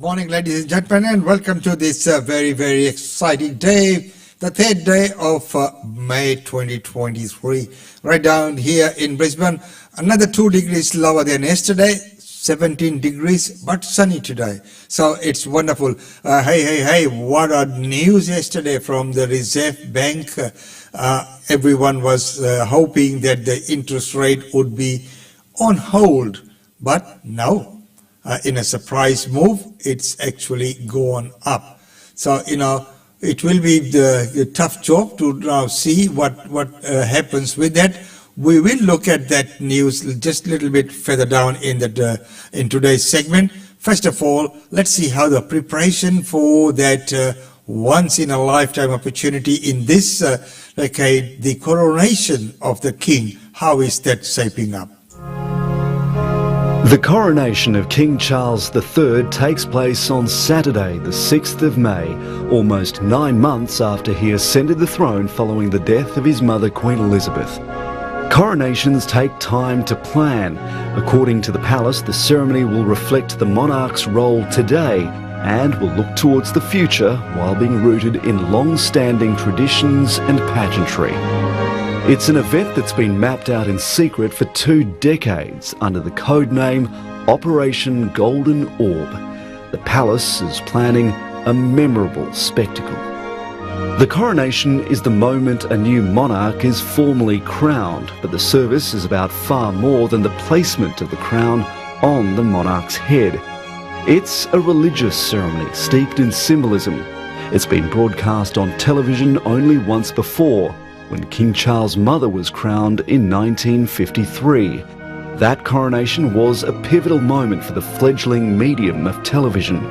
morning, ladies and gentlemen, and welcome to this very, very exciting day, the third day of May 2023. Right down here in Brisbane, another 2 degrees lower than yesterday, 17 degrees, but sunny today. So it's wonderful. Hey, what a news yesterday from the Reserve Bank. Everyone was hoping that the interest rate would be on hold, but no. In a surprise move, it's actually gone up. So, it will be the tough job to now see what happens with that. We will look at that news just a little bit further down in today's segment. First of all, let's see how the preparation for that once-in-a-lifetime opportunity in this decade, the coronation of the king, how is that shaping up? The coronation of King Charles III takes place on Saturday, the 6th of May, almost 9 months after he ascended the throne following the death of his mother, Queen Elizabeth. Coronations take time to plan. According to the palace, the ceremony will reflect the monarch's role today and will look towards the future while being rooted in long-standing traditions and pageantry. It's an event that's been mapped out in secret for 2 decades under the code name Operation Golden Orb. The palace is planning a memorable spectacle. The coronation is the moment a new monarch is formally crowned, but the service is about far more than the placement of the crown on the monarch's head. It's a religious ceremony steeped in symbolism. It's been broadcast on television only once before, when King Charles' mother was crowned in 1953. That coronation was a pivotal moment for the fledgling medium of television.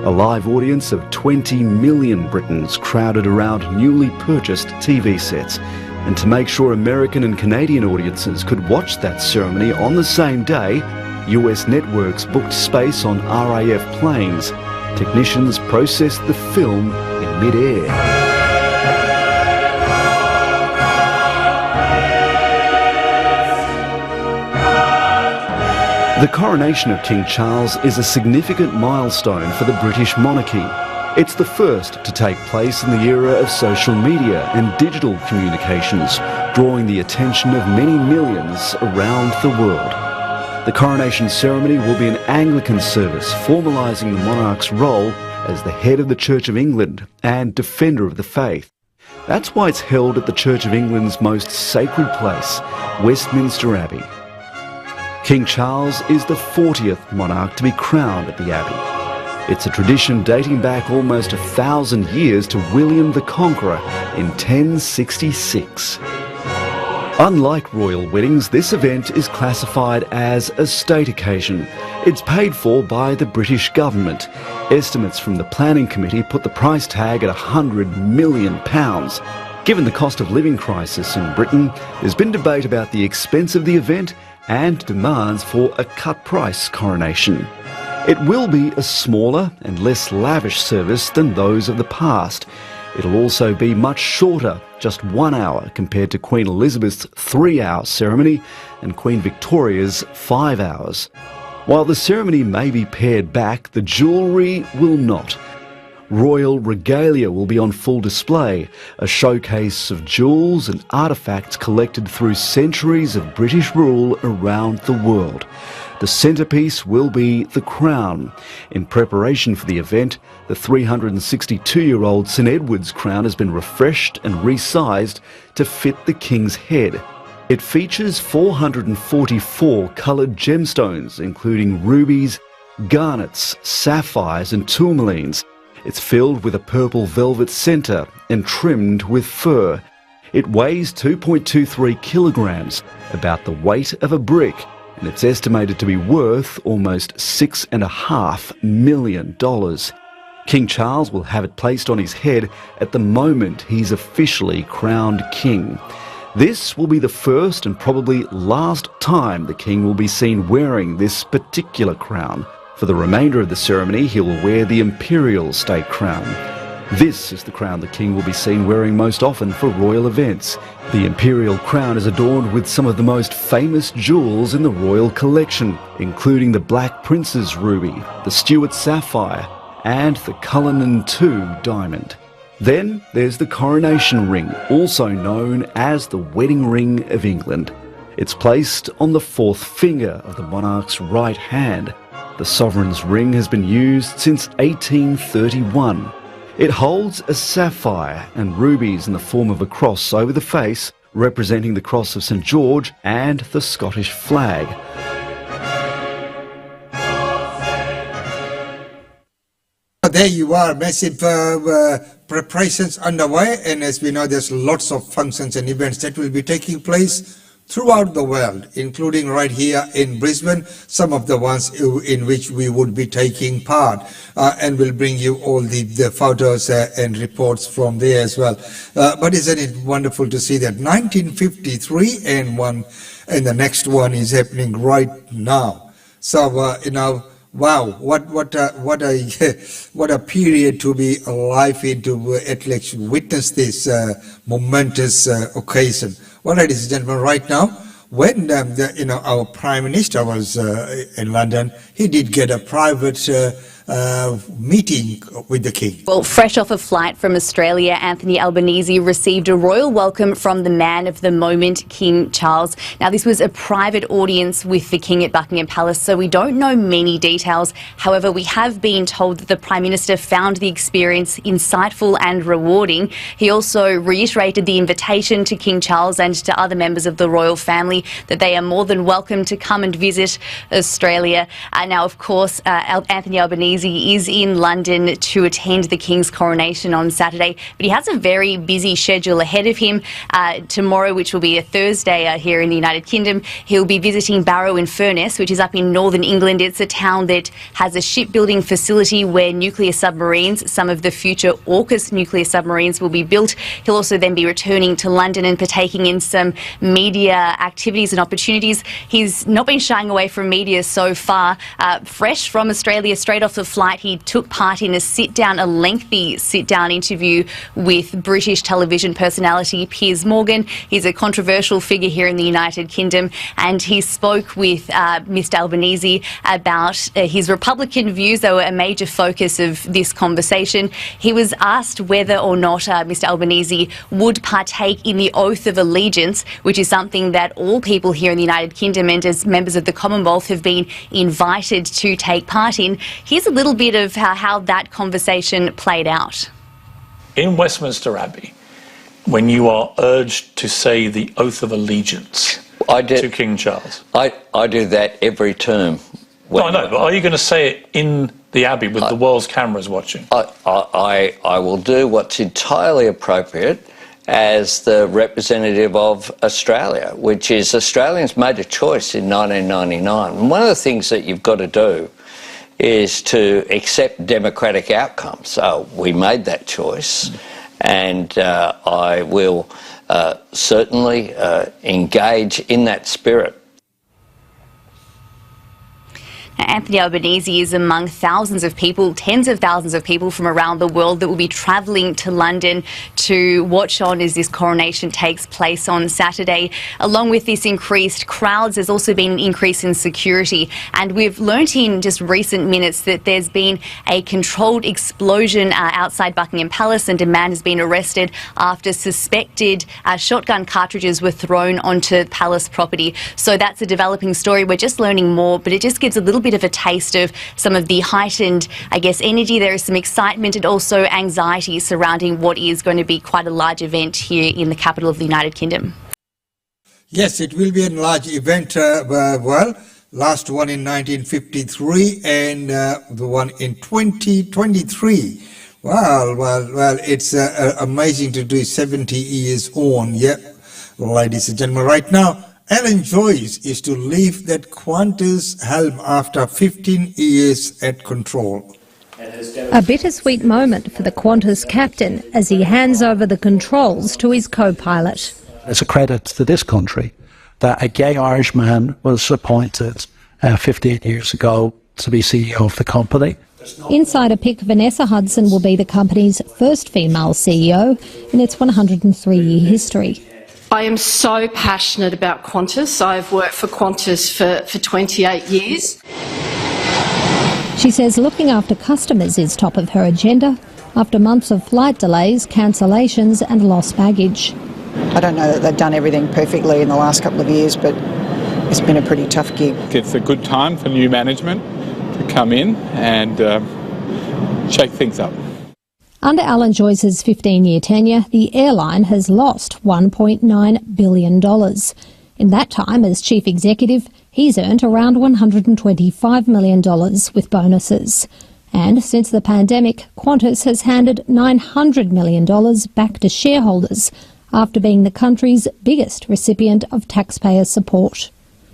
A live audience of 20 million Britons crowded around newly purchased TV sets. And to make sure American and Canadian audiences could watch that ceremony on the same day, US networks booked space on RAF planes. Technicians processed the film in mid-air. The coronation of King Charles is a significant milestone for the British monarchy. It's the first to take place in the era of social media and digital communications, drawing the attention of many millions around the world. The coronation ceremony will be an Anglican service, formalising the monarch's role as the head of the Church of England and defender of the faith. That's why it's held at the Church of England's most sacred place, Westminster Abbey. King Charles is the 40th monarch to be crowned at the Abbey. It's a tradition dating back almost 1,000 years to William the Conqueror in 1066. Unlike royal weddings, this event is classified as a state occasion. It's paid for by the British government. Estimates from the planning committee put the price tag at £100 million. Given the cost of living crisis in Britain, there's been debate about the expense of the event and demands for a cut-price coronation. It will be a smaller and less lavish service than those of the past. It'll also be much shorter, just 1 hour compared to Queen Elizabeth's 3-hour ceremony and Queen Victoria's 5 hours. While the ceremony may be pared back, the jewellery will not. Royal regalia will be on full display, a showcase of jewels and artefacts collected through centuries of British rule around the world. The centrepiece will be the crown. In preparation for the event, the 362-year-old St Edward's crown has been refreshed and resized to fit the King's head. It features 444 coloured gemstones, including rubies, garnets, sapphires and tourmalines. It's filled with a purple velvet centre and trimmed with fur. It weighs 2.23 kilograms, about the weight of a brick, and it's estimated to be worth almost $6.5 million. King Charles will have it placed on his head at the moment he's officially crowned king. This will be the first and probably last time the king will be seen wearing this particular crown. For the remainder of the ceremony, he will wear the imperial state crown. This is the crown the king will be seen wearing most often for royal events. The imperial crown is adorned with some of the most famous jewels in the royal collection, including the Black Prince's ruby, the Stuart sapphire, and the Cullinan II diamond. Then there's the coronation ring, also known as the wedding ring of England. It's placed on the fourth finger of the monarch's right hand. The sovereign's ring has been used since 1831. It holds a sapphire and rubies in the form of a cross over the face, representing the cross of St George and the Scottish flag. There you are, massive preparations underway, and as we know, there's lots of functions and events that will be taking place throughout the world, including right here in Brisbane, some of the ones in which we would be taking part, and we'll bring you all the photos and reports from there as well. But isn't it wonderful to see that 1953 and the next one is happening right now. So, wow, what a period to be alive in, to at least witness this momentous occasion. Well, ladies and gentlemen, right now, when our Prime Minister was in London, he did get a private meeting with the King. Well, fresh off a flight from Australia, Anthony Albanese received a royal welcome from the man of the moment, King Charles. Now, this was a private audience with the King at Buckingham Palace, so we don't know many details. However, we have been told that the Prime Minister found the experience insightful and rewarding. He also reiterated the invitation to King Charles and to other members of the royal family that they are more than welcome to come and visit Australia. Now, of course, Anthony Albanese is in London to attend the King's coronation on Saturday, but he has a very busy schedule ahead of him. Tomorrow, which will be a Thursday here in the United Kingdom, he'll be visiting Barrow-in-Furness, which is up in northern England. It's a town that has a shipbuilding facility where nuclear submarines, some of the future AUKUS nuclear submarines, will be built. He'll also then be returning to London and partaking in some media activities and opportunities. He's not been shying away from media so far. Fresh from Australia, straight off the flight, he took part in a lengthy sit-down interview with British television personality Piers Morgan. He's a controversial figure here in the United Kingdom, and he spoke with Mr Albanese about his Republican views. They were a major focus of this conversation. He was asked whether or not Mr Albanese would partake in the oath of allegiance, which is something that all people here in the United Kingdom and as members of the Commonwealth have been invited to take part in. Here's a little bit of how that conversation played out. In Westminster Abbey, when you are urged to say the oath of allegiance to King Charles. I do that every term. No, I know, but are you going to say it in the Abbey with the world's cameras watching? I will do what's entirely appropriate as the representative of Australia, which is Australians made a choice in 1999. And one of the things that you've got to do is to accept democratic outcomes. So we made that choice, and I will certainly engage in that spirit. Anthony Albanese is among thousands of people, tens of thousands of people from around the world that will be travelling to London to watch on as this coronation takes place on Saturday. Along with this increased crowds, there's also been an increase in security. And we've learnt in just recent minutes that there's been a controlled explosion outside Buckingham Palace, and a man has been arrested after suspected shotgun cartridges were thrown onto palace property. So that's a developing story. We're just learning more, but it just gives a little bit of a taste of some of the heightened, energy. There is some excitement and also anxiety surrounding what is going to be quite a large event here in the capital of the United Kingdom. Yes, it will be a large event. Last one in 1953 and the one in 2023. Well, it's amazing to do 70 years on. Yeah, ladies and gentlemen, right now, Alan Joyce is to leave that Qantas helm after 15 years at control. A bittersweet moment for the Qantas captain as he hands over the controls to his co-pilot. It's a credit to this country that a gay Irishman was appointed 15 years ago to be CEO of the company. Insider pick Vanessa Hudson will be the company's first female CEO in its 103-year history. I am so passionate about Qantas. I've worked for Qantas for 28 years. She says looking after customers is top of her agenda after months of flight delays, cancellations and lost baggage. I don't know that they've done everything perfectly in the last couple of years, but it's been a pretty tough gig. It's a good time for new management to come in and shake things up. Under Alan Joyce's 15-year tenure, the airline has lost $1.9 billion. In that time as chief executive, he's earned around $125 million with bonuses. And since the pandemic, Qantas has handed $900 million back to shareholders after being the country's biggest recipient of taxpayer support.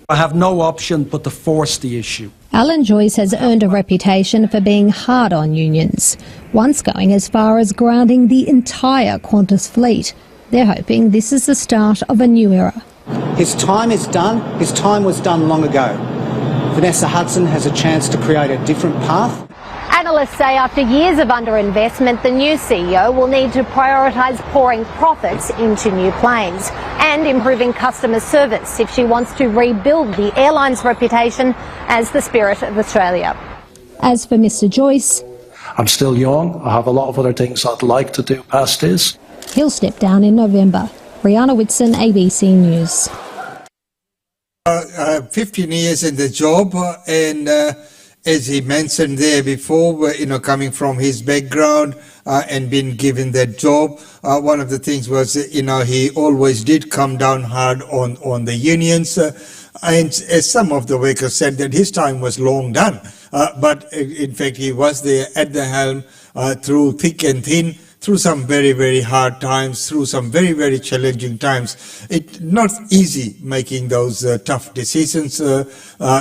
I have no option but to force the issue. Alan Joyce has earned a reputation for being hard on unions, once going as far as grounding the entire Qantas fleet. They're hoping this is the start of a new era. His time is done. His time was done long ago. Vanessa Hudson has a chance to create a different path. Analysts say after years of underinvestment, the new CEO will need to prioritise pouring profits into new planes and improving customer service if she wants to rebuild the airline's reputation as the Spirit of Australia. As for Mr Joyce, I'm still young. I have a lot of other things I'd like to do past this. He'll step down in November. Brianna Whitson, ABC News. 15 years in the job and as he mentioned there before, coming from his background and being given that job, one of the things was, he always did come down hard on the unions. And as some of the workers said, that his time was long done. But in fact, he was there at the helm through thick and thin, through some very, very hard times, through some very, very challenging times. It's not easy making those tough decisions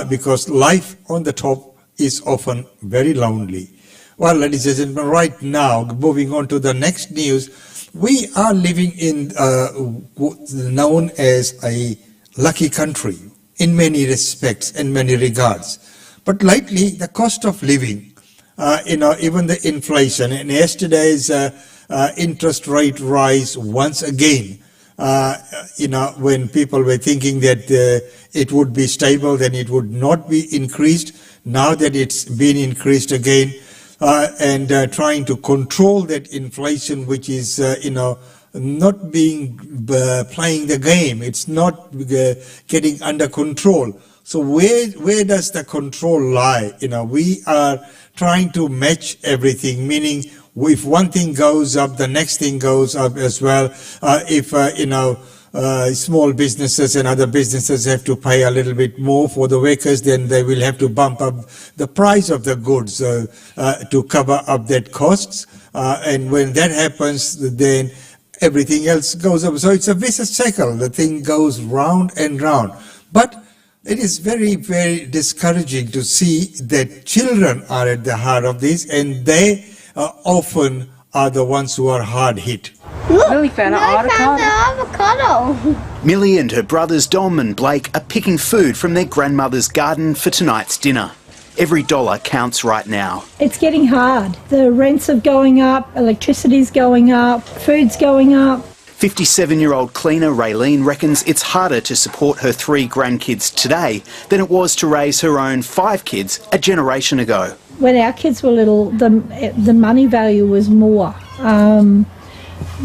because life on the top is often very lonely. Well, ladies and gentlemen, right now, moving on to the next news, we are living in what's known as a lucky country in many respects and many regards. But lately, the cost of living, even the inflation, and yesterday's interest rate rise once again, when people were thinking that it would be stable, then it would not be increased. Now that it's been increased again, and trying to control that inflation, which is, not being playing the game. It's not getting under control. So where does the control lie? We are trying to match everything, meaning if one thing goes up, the next thing goes up as well. Small businesses and other businesses have to pay a little bit more for the workers, then they will have to bump up the price of the goods to cover up that costs. And when that happens, then everything else goes up. So it's a vicious cycle. The thing goes round and round. But it is very, very discouraging to see that children are at the heart of this, and they often are the ones who are hard hit. Look, Millie found an avocado. Millie and her brothers Dom and Blake are picking food from their grandmother's garden for tonight's dinner. Every dollar counts right now. It's getting hard. The rents are going up, electricity's going up, food's going up. 57-year-old cleaner Raylene reckons it's harder to support her 3 grandkids today than it was to raise her own 5 kids a generation ago. When our kids were little, the money value was more.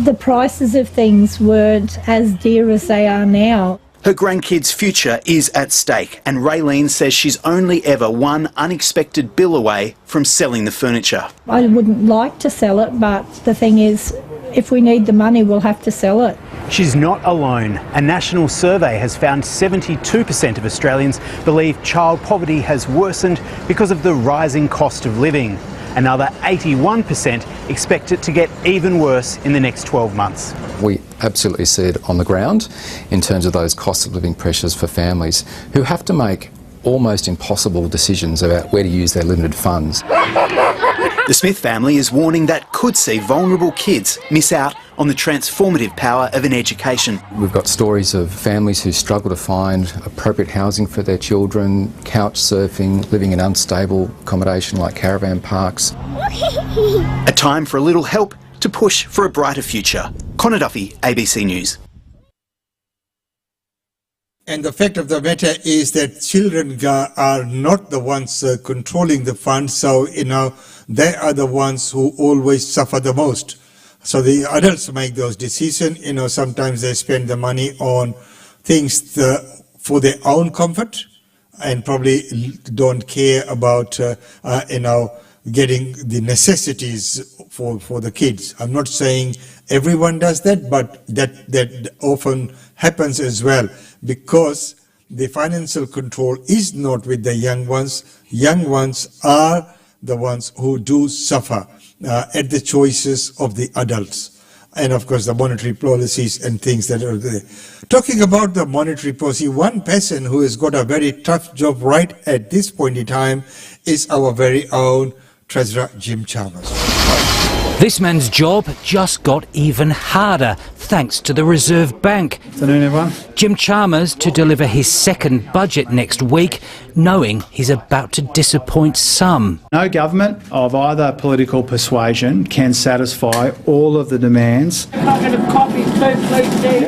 The prices of things weren't as dear as they are now. Her grandkids' future is at stake, and Raylene says she's only ever one unexpected bill away from selling the furniture. I wouldn't like to sell it, but the thing is, if we need the money, we'll have to sell it. She's not alone. A national survey has found 72% of Australians believe child poverty has worsened because of the rising cost of living. Another 81% expect it to get even worse in the next 12 months. We absolutely see it on the ground in terms of those cost of living pressures for families who have to make almost impossible decisions about where to use their limited funds. The Smith family is warning that could see vulnerable kids miss out on the transformative power of an education. We've got stories of families who struggle to find appropriate housing for their children, couch surfing, living in unstable accommodation like caravan parks. A time for a little help to push for a brighter future. Connor Duffy, ABC News. And the fact of the matter is that children are not the ones controlling the funds, so, they are the ones who always suffer the most. So the adults make those decisions. Sometimes they spend the money on things for their own comfort and probably don't care about, getting the necessities for the kids. I'm not saying everyone does that, but that often happens as well, because the financial control is not with the young ones. Young ones are the ones who do suffer at the choices of the adults. And of course, the monetary policies and things that are there. Talking about the monetary policy, one person who has got a very tough job right at this point in time is our very own Treasurer Jim Chalmers. This man's job just got even harder thanks to the Reserve Bank. Good afternoon, everyone. Jim Chalmers to deliver his second budget next week, knowing he's about to disappoint some. No government of either political persuasion can satisfy all of the demands.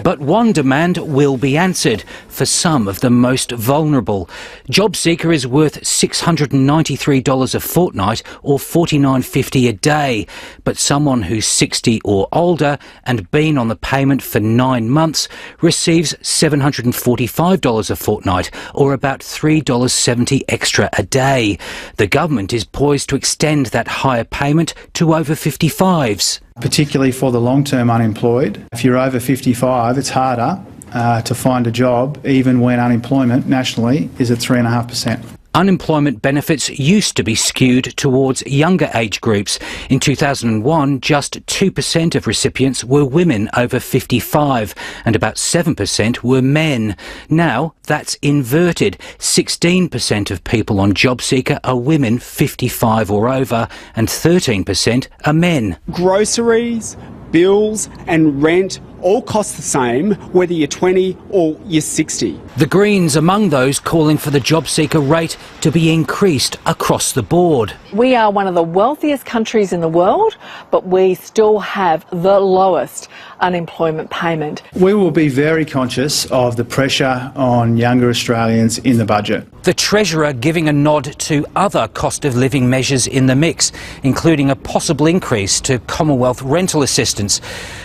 But one demand will be answered for some of the most vulnerable. JobSeeker is worth $693 a fortnight or $49.50 a day. But someone who's 60 or older and been on the payment for 9 months receives $745 a fortnight or about $3.70 extra a day. The government is poised to extend that higher payment to over 55s. Particularly for the long-term unemployed. If you're over 55, it's harder to find a job, even when unemployment nationally is at 3.5%. Unemployment benefits used to be skewed towards younger age groups. In 2001, just 2% of recipients were women over 55 and about 7% were men. Now that's inverted. 16% of people on JobSeeker are women 55 or over and 13% are men. Groceries, bills and rent all cost the same whether you're 20 or you're 60. The Greens among those calling for the JobSeeker rate to be increased across the board. We are one of the wealthiest countries in the world, but we still have the lowest unemployment payment. We will be very conscious of the pressure on younger Australians in the budget. The Treasurer giving a nod to other cost of living measures in the mix, including a possible increase to Commonwealth rental assistance.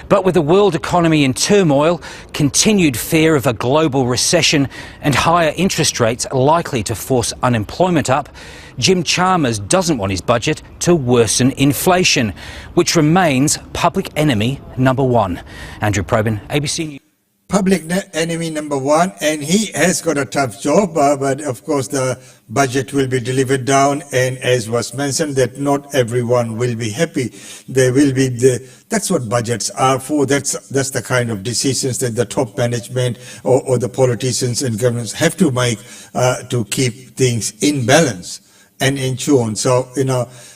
But with the world economy in turmoil, continued fear of a global recession and higher interest rates likely to force unemployment up, Jim Chalmers doesn't want his budget to worsen inflation, which remains public enemy number one. Andrew Probyn, ABC News. Public enemy number one, and he has got a tough job, but of course the budget will be delivered down, and as was mentioned, that not everyone will be happy. There will be that's what budgets are for. That's the kind of decisions that the top management or the politicians and governments have to make to keep things in balance and in tune. So,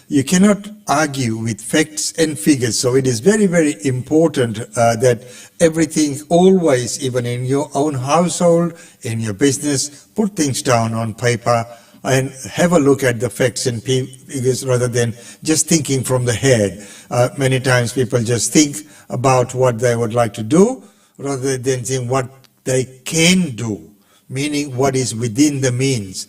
you cannot argue with facts and figures. So it is very, very important that everything always, even in your own household, in your business, put things down on paper and have a look at the facts and figures rather than just thinking from the head. Many times people just think about what they would like to do rather than think what they can do, meaning what is within the means.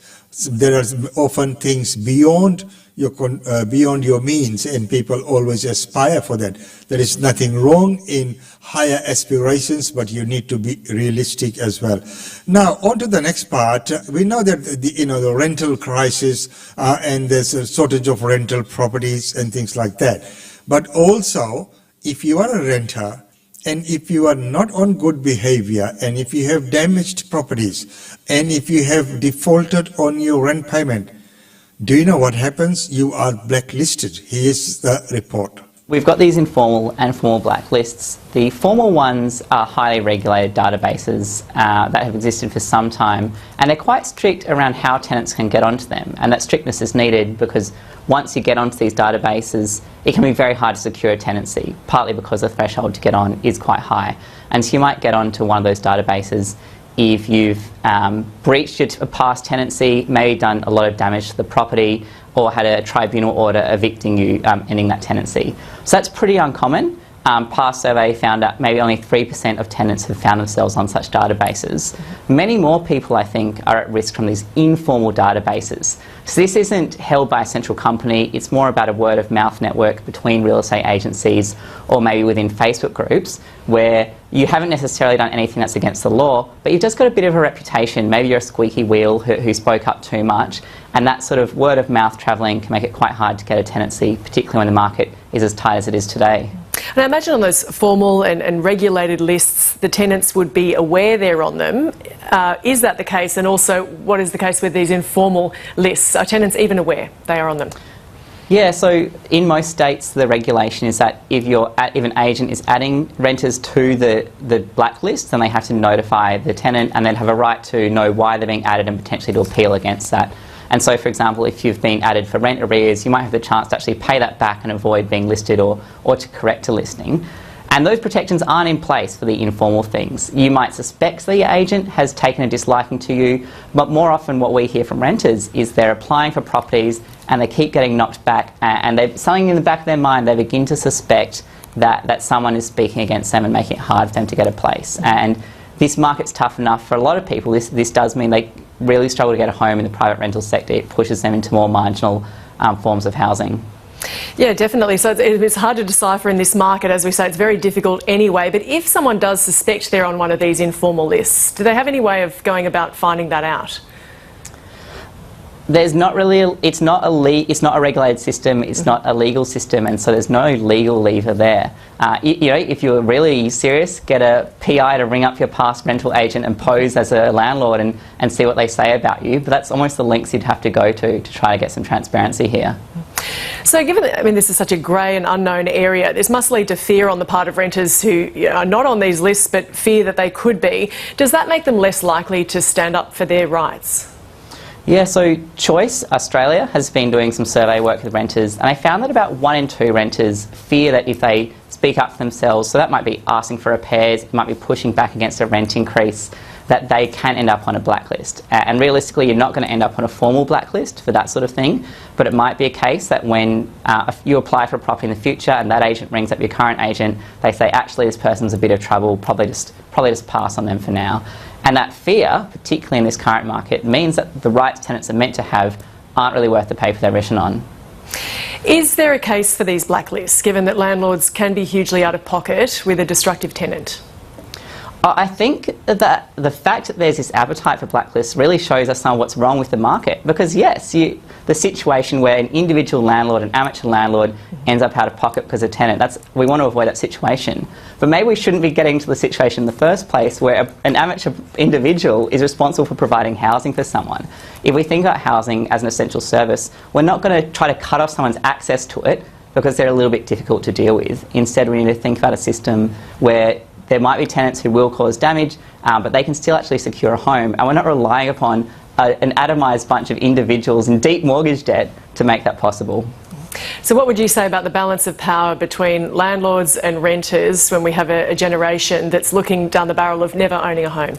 There are often things beyond your means, and people always aspire for that. There is nothing wrong in higher aspirations, but you need to be realistic as well. Now, on to the next part. We know that the rental crisis and there's a shortage of rental properties and things like that. But also, if you are a renter, and if you are not on good behavior, and if you have damaged properties, and if you have defaulted on your rent payment, do you know what happens? You are blacklisted. Here's the report. We've got these informal and formal blacklists. The formal ones are highly regulated databases that have existed for some time, and they're quite strict around how tenants can get onto them. And that strictness is needed because once you get onto these databases, it can be very hard to secure a tenancy, partly because the threshold to get on is quite high. And so you might get onto one of those databases if you've breached your past tenancy, maybe done a lot of damage to the property, or had a tribunal order evicting you, ending that tenancy. So that's pretty uncommon, past survey found that maybe only 3% of tenants have found themselves on such databases. Many more people, I think, are at risk from these informal databases. So this isn't held by a central company, it's more about a word of mouth network between real estate agencies or maybe within Facebook groups where you haven't necessarily done anything that's against the law, but you've just got a bit of a reputation. Maybe you're a squeaky wheel who spoke up too much, and that sort of word of mouth travelling can make it quite hard to get a tenancy, particularly when the market is as tight as it is today. And I imagine on those formal and regulated lists, the tenants would be aware they're on them. Is that the case? And also, what is the case with these informal lists? Are tenants even aware they are on them? Yeah, so in most states, the regulation is that if an agent is adding renters to the blacklist, then they have to notify the tenant and then have a right to know why they're being added and potentially to appeal against that. And so, for example, if you've been added for rent arrears, you might have the chance to actually pay that back and avoid being listed or to correct a listing. And those protections aren't in place for the informal things. You might suspect that your agent has taken a disliking to you, but more often what we hear from renters is they're applying for properties and they keep getting knocked back, and something in the back of their mind, they begin to suspect that someone is speaking against them and making it hard for them to get a place. And this market's tough enough for a lot of people. This does mean they really struggle to get a home in the private rental sector. It pushes them into more marginal forms of housing. Yeah, definitely. So it's hard to decipher in this market. As we say, it's very difficult anyway. But if someone does suspect they're on one of these informal lists, do they have any way of going about finding that out? There's not really, it's not a regulated system, it's not a legal system, and so there's no legal lever there. You know, if you're really serious, get a PI to ring up your past rental agent and pose as a landlord and see what they say about you. But that's almost the lengths you'd have to go to try to get some transparency here. So given that, I mean, this is such a grey and unknown area, this must lead to fear on the part of renters who are not on these lists but fear that they could be. Does that make them less likely to stand up for their rights? Yeah, so Choice Australia has been doing some survey work with renters, and they found that about 1 in 2 renters fear that if they speak up for themselves, so that might be asking for repairs, it might be pushing back against a rent increase, that they can end up on a blacklist. And realistically, you're not going to end up on a formal blacklist for that sort of thing, but it might be a case that when you apply for a property in the future and that agent rings up your current agent, they say, actually, this person's a bit of trouble, probably just pass on them for now. And that fear, particularly in this current market, means that the rights tenants are meant to have aren't really worth the paper they're written on. Is there a case for these blacklists, given that landlords can be hugely out of pocket with a destructive tenant? I think that the fact that there's this appetite for blacklists really shows us some of what's wrong with the market. Because yes, the situation where an individual landlord, an amateur landlord, ends up out of pocket because of a tenant, we want to avoid that situation. But maybe we shouldn't be getting to the situation in the first place where an amateur individual is responsible for providing housing for someone. If we think about housing as an essential service, we're not going to try to cut off someone's access to it because they're a little bit difficult to deal with. Instead, we need to think about a system where there might be tenants who will cause damage, but they can still actually secure a home. And we're not relying upon an atomised bunch of individuals in deep mortgage debt to make that possible. So what would you say about the balance of power between landlords and renters when we have a generation that's looking down the barrel of never owning a home?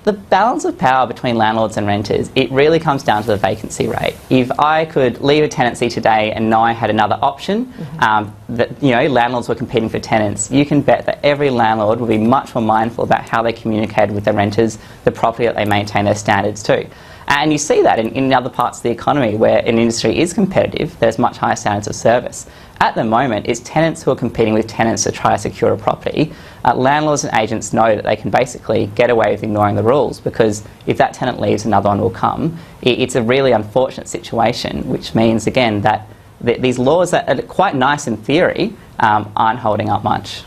The balance of power between landlords and renters, it really comes down to the vacancy rate. If I could leave a tenancy today and know I had another option, that landlords were competing for tenants, you can bet that every landlord will be much more mindful about how they communicate with their renters, the property that they maintain their standards to. And you see that in other parts of the economy where an industry is competitive, there's much higher standards of service. At the moment, it's tenants who are competing with tenants to try to secure a property. Landlords and agents know that they can basically get away with ignoring the rules because if that tenant leaves, another one will come. It's a really unfortunate situation, which means, again, that these laws that are quite nice in theory aren't holding up much.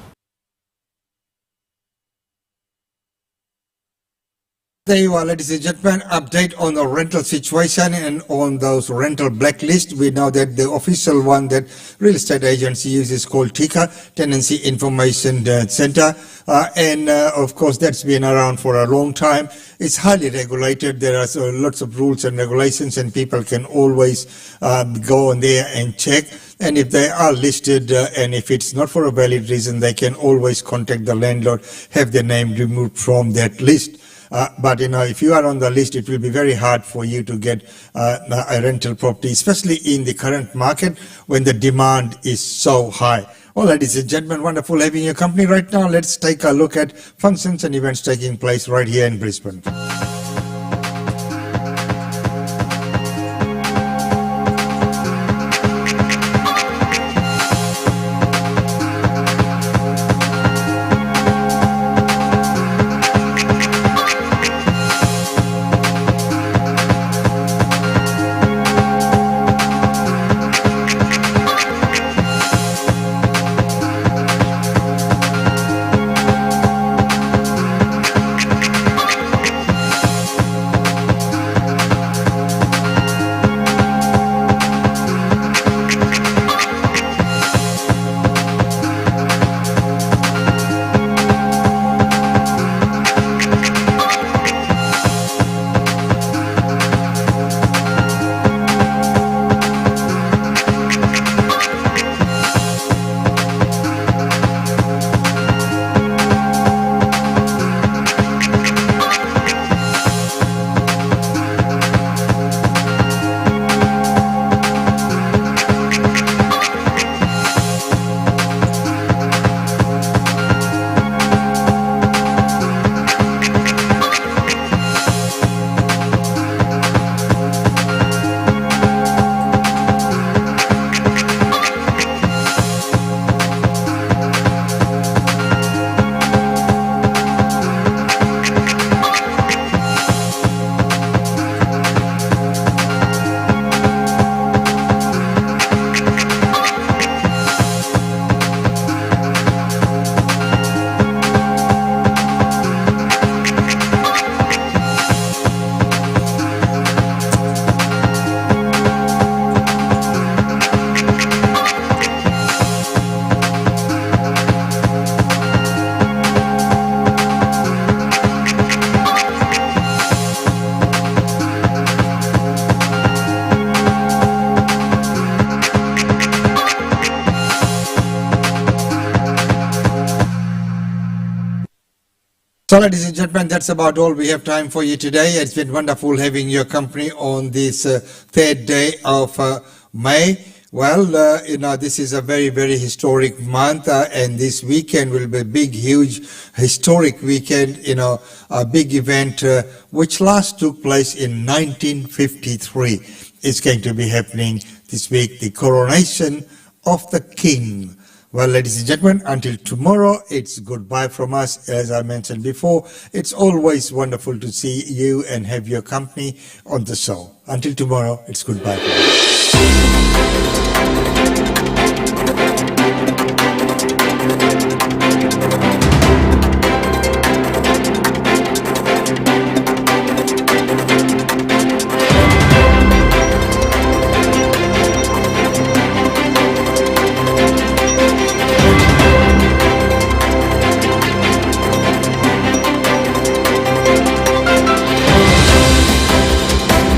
There you are, ladies and gentlemen, update on the rental situation and on those rental blacklists. We know that the official one that real estate agency uses is called TICA, Tenancy Information Center. Of course, that's been around for a long time. It's highly regulated. There are lots of rules and regulations, and people can always go on there and check. And if they are listed, and if it's not for a valid reason, they can always contact the landlord, have their name removed from that list. But if you are on the list, it will be very hard for you to get a rental property, especially in the current market when the demand is so high. Well, ladies and gentlemen, wonderful having your company right now. Let's take a look at functions and events taking place right here in Brisbane. So, ladies and gentlemen, that's about all we have time for you today. It's been wonderful having your company on this third day of May. Well, this is a very, very historic month, and this weekend will be a big, huge, historic weekend, a big event which last took place in 1953. It's going to be happening this week, the coronation of the King. Well, ladies and gentlemen, until tomorrow, it's goodbye from us. As I mentioned before, it's always wonderful to see you and have your company on the show. Until tomorrow, it's goodbye from us.